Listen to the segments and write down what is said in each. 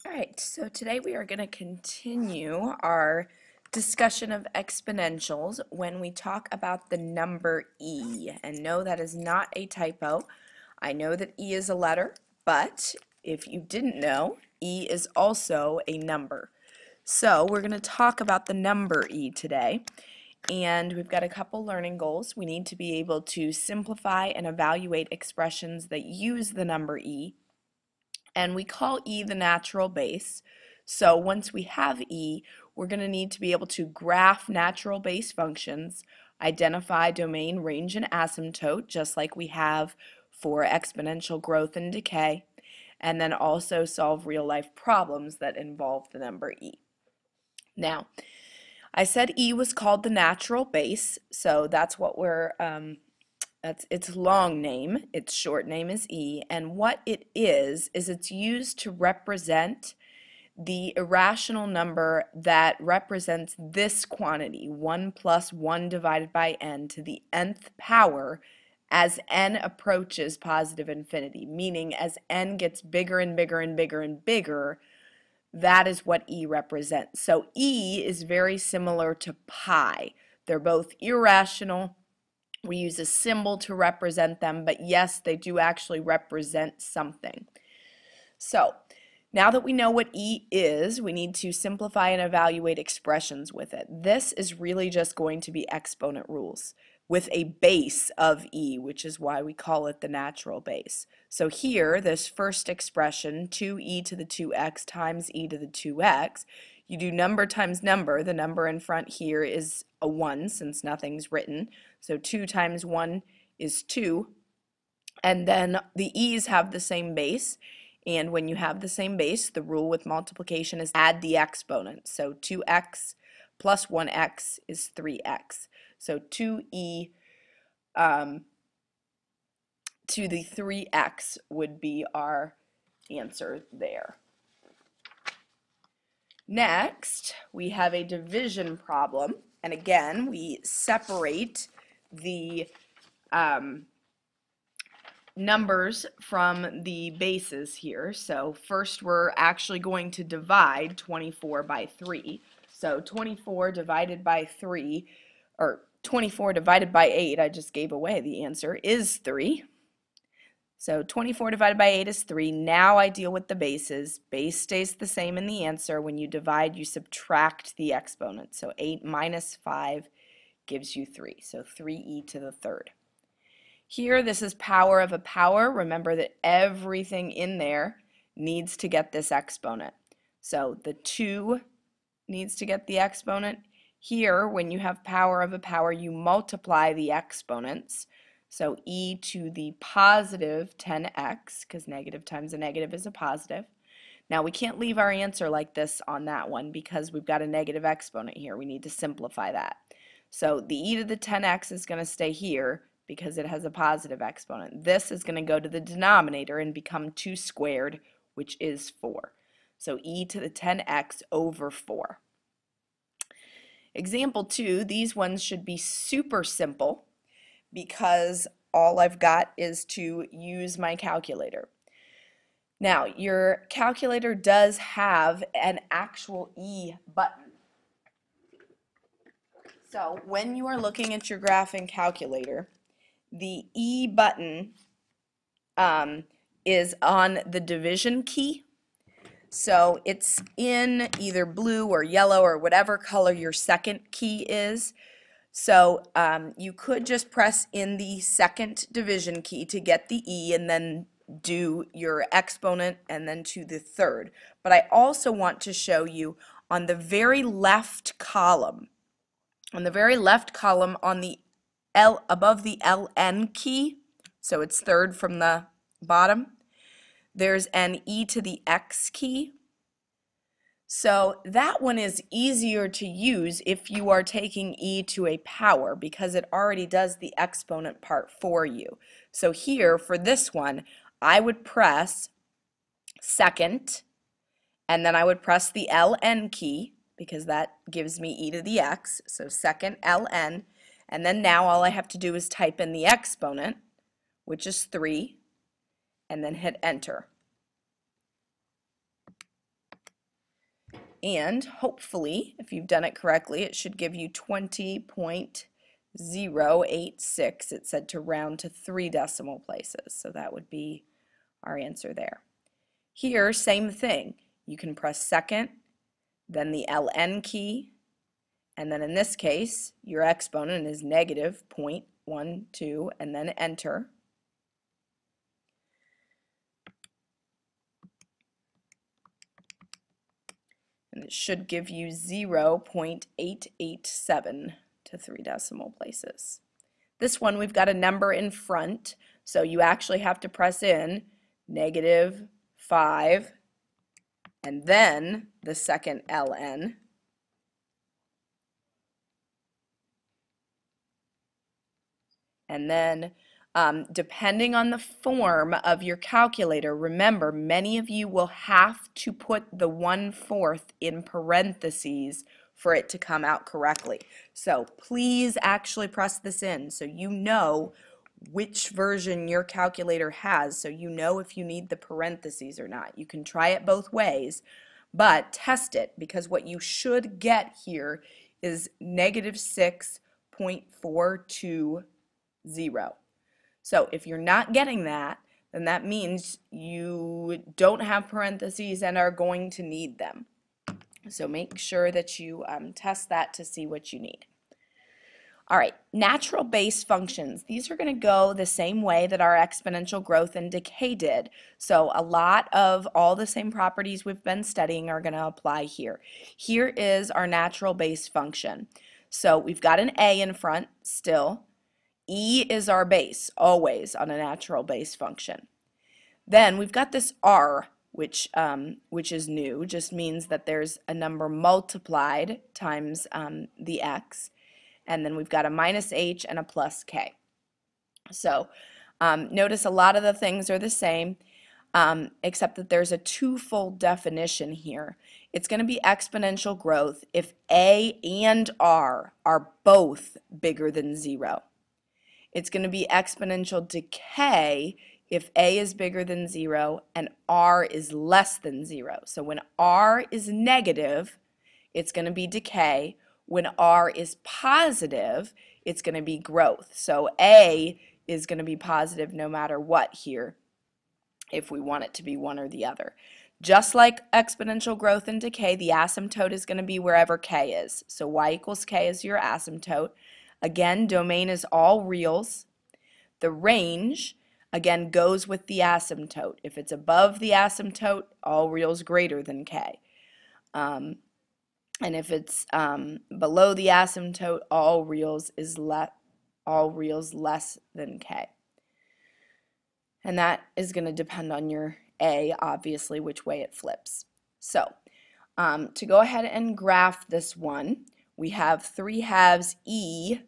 All right, so today we are going to continue our discussion of exponentials when we talk about the number e. And no, that is not a typo. I know that e is a letter, but if you didn't know, e is also a number. So we're going to talk about the number e today. And we've got a couple learning goals. We need to be able to simplify and evaluate expressions that use the number e, and we call E the natural base. So once we have E, we're going to need to be able to graph natural base functions, identify domain, range, and asymptote, just like we have for exponential growth and decay, and then also solve real-life problems that involve the number E. Now, I said E was called the natural base, so that's what that's its long name. Its short name is E, and what it is it's used to represent the irrational number that represents this quantity, 1 plus 1 divided by n to the nth power, as n approaches positive infinity, meaning as n gets bigger and bigger and bigger and bigger, that is what E represents. So E is very similar to pi. They're both irrational. We use a symbol to represent them, but yes, they do actually represent something. So now that we know what E is, we need to simplify and evaluate expressions with it. This is really just going to be exponent rules with a base of E, which is why we call it the natural base. So here, this first expression, 2e to the 2x times e to the 2x, you do number times number. The number in front here is a 1 since nothing's written. So 2 times 1 is 2. And then the e's have the same base. And when you have the same base, the rule with multiplication is add the exponent. So 2x plus 1x is 3x. So 2e to the 3x would be our answer there. Next, we have a division problem. And again, we separate the numbers from the bases here. So first we're actually going to divide 24 by 3. So 24 divided by 3, or 24 divided by 8, I just gave away the answer, is 3. So 24 divided by 8 is 3. Now I deal with the bases. Base stays the same in the answer. When you divide, you subtract the exponent. So 8 minus 5 gives you 3. So 3e to the third. Here, this is power of a power. Remember that everything in there needs to get this exponent. So the 2 needs to get the exponent. Here, when you have power of a power, you multiply the exponents. So e to the positive 10x, because negative times a negative is a positive. Now, we can't leave our answer like this on that one because we've got a negative exponent here. We need to simplify that. So the e to the 10x is going to stay here because it has a positive exponent. This is going to go to the denominator and become 2 squared, which is 4. So e to the 10x over 4. Example 2, these ones should be super simple because all I've got is to use my calculator. Now, your calculator does have an actual E button. So when you are looking at your graphing calculator, the E button is on the division key. So it's in either blue or yellow or whatever color your second key is. So you could just press in the second division key to get the E and then do your exponent and then to the third. But I also want to show you on the very left column, on the above the LN key, so it's third from the bottom, there's an E to the X key. So that one is easier to use if you are taking e to a power because it already does the exponent part for you. So here for this one, I would press second, and then I would press the LN key because that gives me e to the x. So second LN, and then now all I have to do is type in the exponent, which is 3, and then hit enter. And hopefully, if you've done it correctly, it should give you 20.086. It said to round to 3 decimal places, so that would be our answer there. Here, same thing. You can press second, then the ln key, and then in this case, your exponent is negative 0.12, and then enter. And it should give you 0.887 to 3 decimal places. This one, we've got a number in front, so you actually have to press in -5 and then the second ln. And then depending on the form of your calculator, remember, many of you will have to put the 1/4 in parentheses for it to come out correctly. So please actually press this in so you know which version your calculator has, so you know if you need the parentheses or not. You can try it both ways, but test it, because what you should get here is -6.420. So if you're not getting that, then that means you don't have parentheses and are going to need them. So make sure that you test that to see what you need. All right, natural base functions. These are going to go the same way that our exponential growth and decay did. So a lot of all the same properties we've been studying are going to apply here. Here is our natural base function. So we've got an a in front still. E is our base, always on a natural base function. Then we've got this r, which is new, just means that there's a number multiplied times the x, and then we've got a -h and a +k. So notice a lot of the things are the same, except that there's a twofold definition here. It's going to be exponential growth if a and r are both bigger than 0. It's going to be exponential decay if a is bigger than 0 and r is less than 0. So when r is negative, it's going to be decay. When r is positive, it's going to be growth. So a is going to be positive no matter what here, if we want it to be one or the other. Just like exponential growth and decay, the asymptote is going to be wherever k is. So y equals k is your asymptote. Again, domain is all reals. The range, again, goes with the asymptote. If it's above the asymptote, all reals greater than k. And if it's below the asymptote, all reals less than k. And that is going to depend on your a, obviously, which way it flips. So to go ahead and graph this one, we have 3/2 e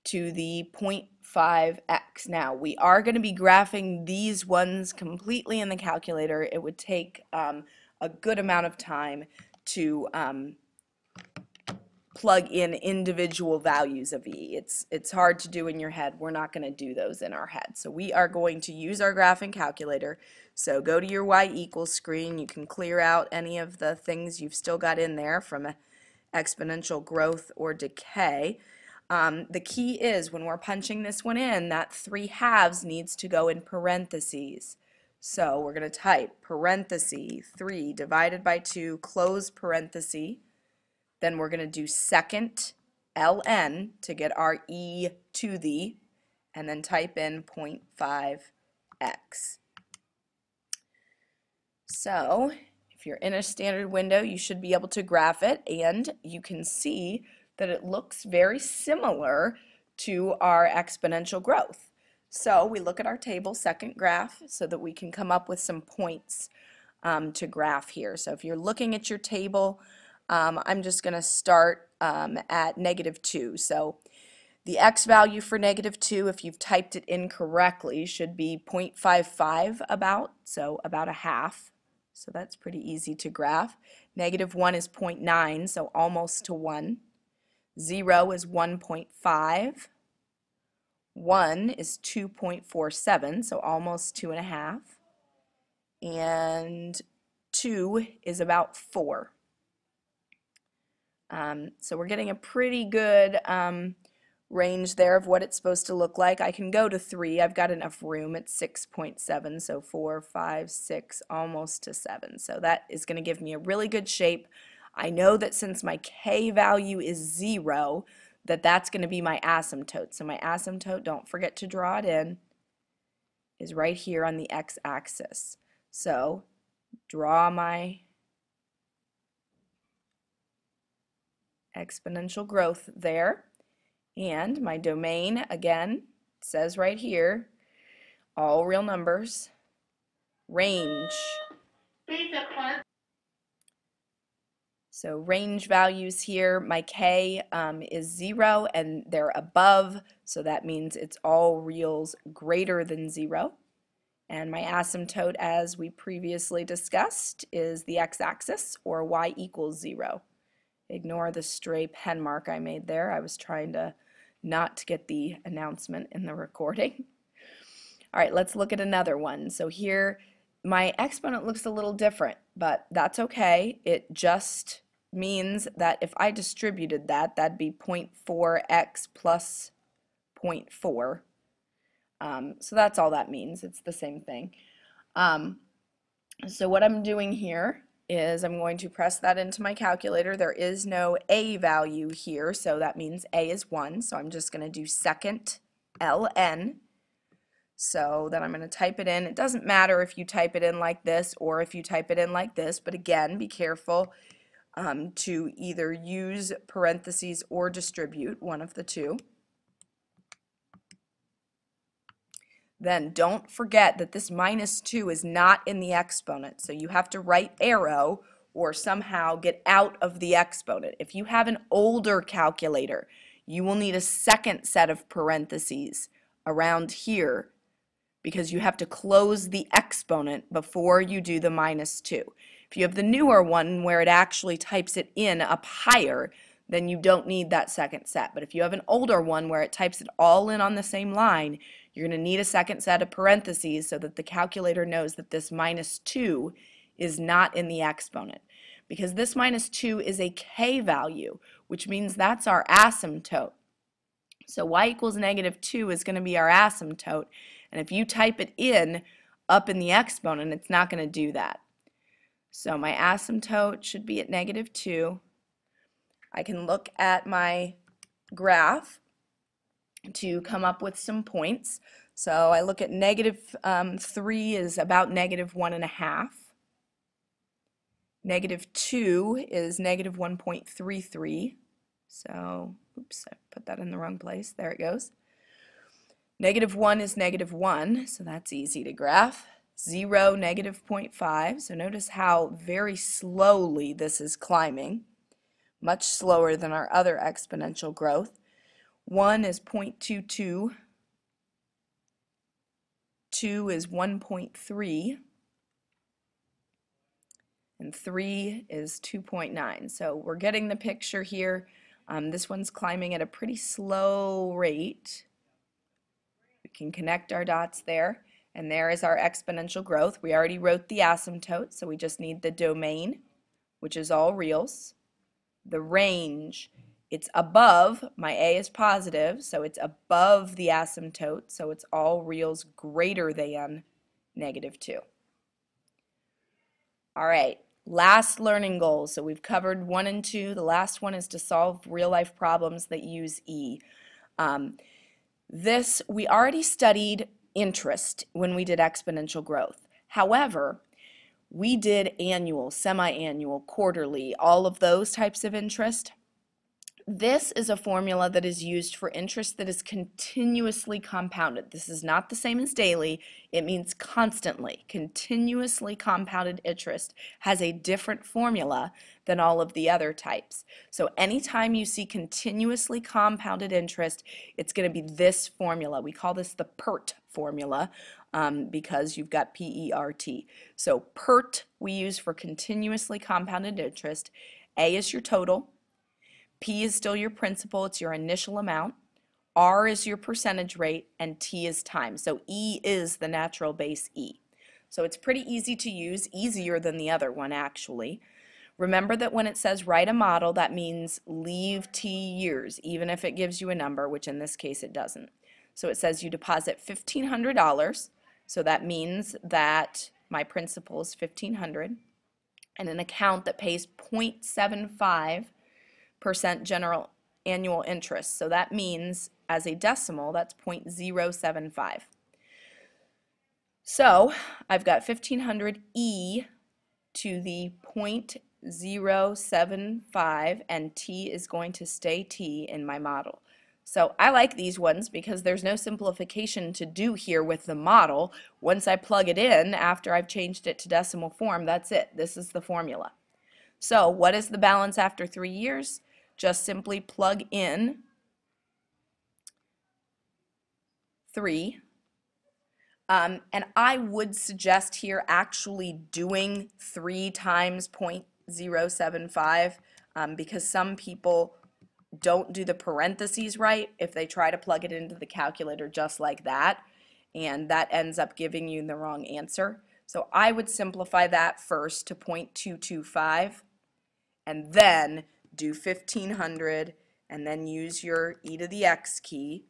to the 0.5x. Now, we are going to be graphing these ones completely in the calculator. It would take a good amount of time to plug in individual values of e. It's hard to do in your head. We're not going to do those in our head. So we are going to use our graphing calculator. So go to your y equals screen. You can clear out any of the things you've still got in there from exponential growth or decay. The key is when we're punching this one in, that 3/2 needs to go in parentheses. So we're going to type parenthesis 3 divided by 2, close parenthesis. Then we're going to do second ln to get our e to the, and then type in 0.5x. So if you're in a standard window, you should be able to graph it, and you can see that it looks very similar to our exponential growth. So we look at our table, second graph, so that we can come up with some points to graph here. So if you're looking at your table, I'm just going to start at -2. So the x value for -2, if you've typed it incorrectly, should be 0.55 about, so about a half. So that's pretty easy to graph. -1 is 0.9, so almost to 1. 0 is 1.5. 1 is 2.47, so almost 2.5. And 2 is about 4. So we're getting a pretty good range there of what it's supposed to look like. I can go to 3. I've got enough room. It's 6.7, so 4, 5, 6, almost to 7. So that is going to give me a really good shape. I know that since my K value is 0, that's going to be my asymptote. So my asymptote, don't forget to draw it in, is right here on the x-axis. So draw my exponential growth there. And my domain, again, says right here, all real numbers, range. So range values here, my K is 0 and they're above, so that means it's all reals greater than 0. And my asymptote, as we previously discussed, is the x-axis, or y equals 0. Ignore the stray pen mark I made there. I was trying to not get the announcement in the recording. All right, let's look at another one. So here, my exponent looks a little different, but that's okay. It just means that if I distributed that, that'd be 0.4x plus 0.4. So that's all that means. It's the same thing. So what I'm doing here is I'm going to press that into my calculator. There is no a value here, so that means a is 1. So I'm just going to do second ln. So then I'm going to type it in. It doesn't matter if you type it in like this or if you type it in like this, but again, be careful to either use parentheses or distribute, one of the two. Then don't forget that this minus 2 is not in the exponent, so you have to write arrow or somehow get out of the exponent. If you have an older calculator, you will need a second set of parentheses around here because you have to close the exponent before you do the minus 2. If you have the newer one where it actually types it in up higher, then you don't need that second set. But if you have an older one where it types it all in on the same line, you're going to need a second set of parentheses so that the calculator knows that this minus 2 is not in the exponent. Because this minus 2 is a K value, which means that's our asymptote. So y equals negative 2 is going to be our asymptote. And if you type it in up in the exponent, it's not going to do that. So my asymptote should be at negative 2. I can look at my graph to come up with some points. So I look at negative 3 is about negative 1.5. Negative 2 is negative 1.33. So, oops, I put that in the wrong place. There it goes. Negative 1 is negative 1, so that's easy to graph. 0, negative 0.5. So notice how very slowly this is climbing, much slower than our other exponential growth. 1 is 0.22. 2 is 1.3. And 3 is 2.9. So we're getting the picture here. This one's climbing at a pretty slow rate. We can connect our dots there. And there is our exponential growth. We already wrote the asymptote, so we just need the domain, which is all reals. The range, it's above, my A is positive, so it's above the asymptote, so it's all reals greater than negative 2. All right, last learning goals. So we've covered 1 and 2. The last one is to solve real-life problems that use E. This, we already studied interest when we did exponential growth. However, we did annual, semi-annual, quarterly, all of those types of interest. This is a formula that is used for interest that is continuously compounded. This is not the same as daily. It means constantly. Continuously compounded interest has a different formula than all of the other types. So anytime you see continuously compounded interest, it's going to be this formula. We call this the PERT formula because you've got P-E-R-T. So PERT we use for continuously compounded interest. A is your total. P is still your principal, it's your initial amount. R is your percentage rate, and T is time. So E is the natural base E. So it's pretty easy to use, easier than the other one actually. Remember that when it says write a model, that means leave T years, even if it gives you a number, which in this case it doesn't. So it says you deposit $1,500, so that means that my principal is $1,500, and an account that pays 0.75% general annual interest. So that means as a decimal, that's 0.075. So I've got 1,500e to the 0.075, and t is going to stay t in my model. So I like these ones because there's no simplification to do here with the model. Once I plug it in after I've changed it to decimal form, that's it. This is the formula. So what is the balance after 3 years? Just simply plug in 3. And I would suggest here actually doing 3 times 0.075 because some people don't do the parentheses right if they try to plug it into the calculator just like that, and that ends up giving you the wrong answer. So I would simplify that first to 0.225 and then do 1,500 and then use your e to the x key.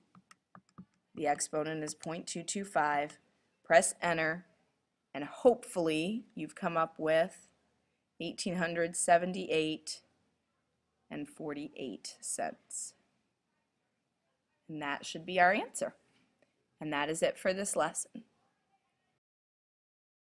The exponent is 0.225. Press enter, and hopefully you've come up with 1,878.48. And that should be our answer. And that is it for this lesson.